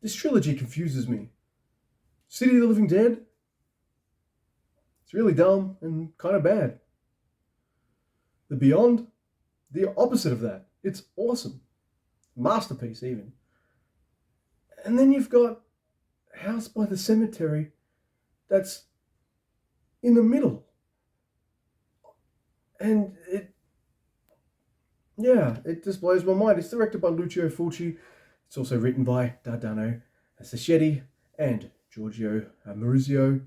This trilogy confuses me. City of the Living Dead, it's really dumb and kind of bad. The Beyond, the opposite of that. It's awesome. Masterpiece, even. And then you've got House by the Cemetery that's in the middle. And it just blows my mind. It's directed by Lucio Fulci. It's also written by Dardano Sacchetti and Giorgio Maurizio.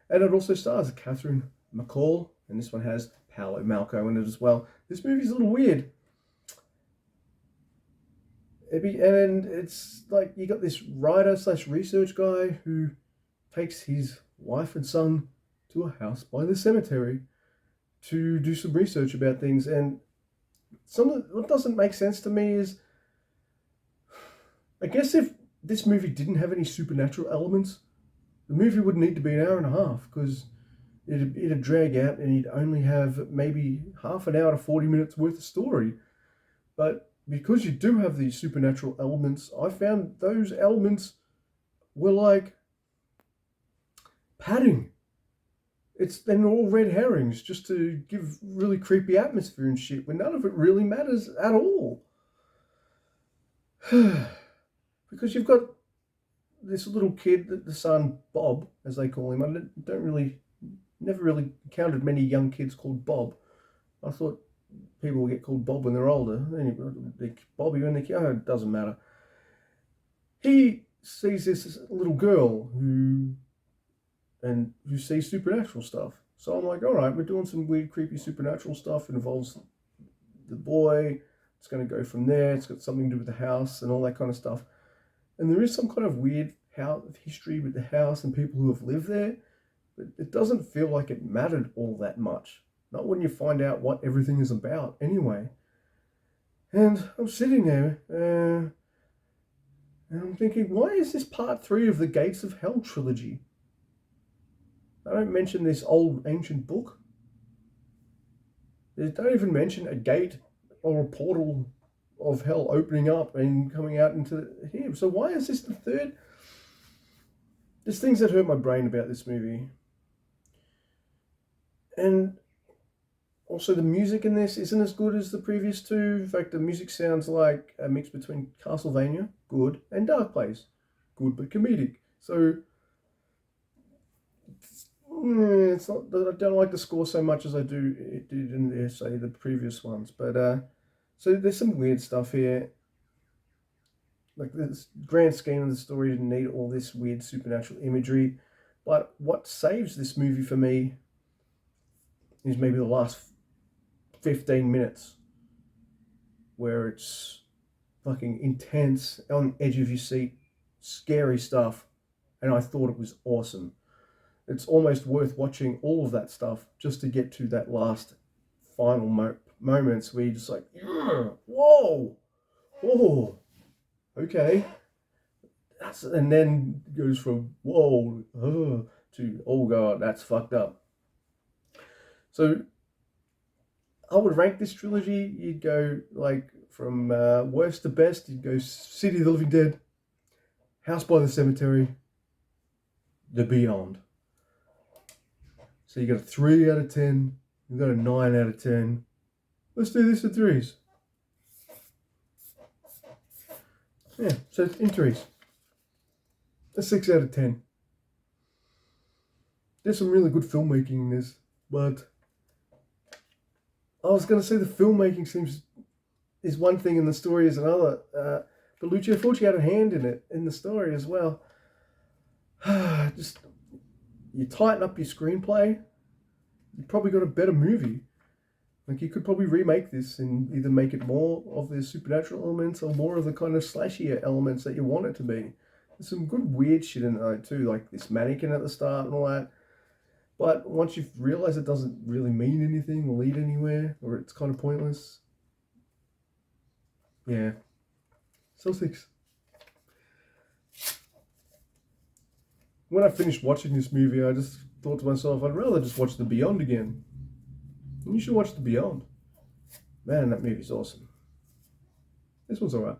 And it also stars Catherine McCall. And this one has Paolo Malco in it as well. This movie's a little weird. And it's like you got this writer / research guy who takes his wife and son to a house by the cemetery to do some research about things. And what doesn't make sense to me is, I guess if this movie didn't have any supernatural elements, the movie would need to be an hour and a half, because it'd drag out and you'd only have maybe half an hour to 40 minutes worth of story. But because you do have these supernatural elements, I found those elements were like padding. They're all red herrings just to give really creepy atmosphere and shit, when none of it really matters at all. Because you've got this little kid, the son Bob, as they call him. I never really encountered many young kids called Bob. I thought people will get called Bob when they're older. Anyway, Bobby when they're kids, it doesn't matter. He sees this little girl who sees supernatural stuff. So I'm like, all right, we're doing some weird, creepy supernatural stuff. It involves the boy. It's going to go from there. It's got something to do with the house and all that kind of stuff. And there is some kind of weird history with the house and people who have lived there. But it doesn't feel like it mattered all that much. Not when you find out what everything is about anyway. And I'm sitting there and I'm thinking, why is this part 3 of the Gates of Hell trilogy? They don't mention this old ancient book. They don't even mention a gate or a portal of hell opening up and coming out into here. So why is this the third? There's things that hurt my brain about this movie. And also the music in this isn't as good as the previous two. In fact, the music sounds like a mix between Castlevania, good, and Dark Place, good but comedic. So it's not that I don't like the score so much as I did in say the previous ones. But so there's some weird stuff here. Like this grand scheme of the story didn't need all this weird supernatural imagery. But what saves this movie for me is maybe the last 15 minutes, where it's fucking intense, on the edge of your seat, scary stuff, and I thought it was awesome. It's almost worth watching all of that stuff just to get to that last final moments where you're just like, whoa, okay. And then it goes from whoa to, oh god, that's fucked up. So I would rank this trilogy. You'd go like from worst to best. You'd go City of the Living Dead, House by the Cemetery, The Beyond. So you got a 3 out of 10. You got a 9 out of 10. Let's do this in threes. Yeah, so it's in threes. A 6 out of 10. There's some really good filmmaking in this, but I was going to say the filmmaking is one thing and the story is another. But Lucio Fulci had a hand in it, in the story as well. Just, you tighten up your screenplay, you probably got a better movie. Like, you could probably remake this and either make it more of the supernatural elements or more of the kind of slashier elements that you want it to be. There's some good weird shit in there too, like this mannequin at the start and all that. But once you've realised it doesn't really mean anything or lead anywhere, or it's kind of pointless, yeah. So 6. When I finished watching this movie, I just thought to myself, I'd rather just watch The Beyond again. And you should watch The Beyond. Man, that movie's awesome. This one's alright.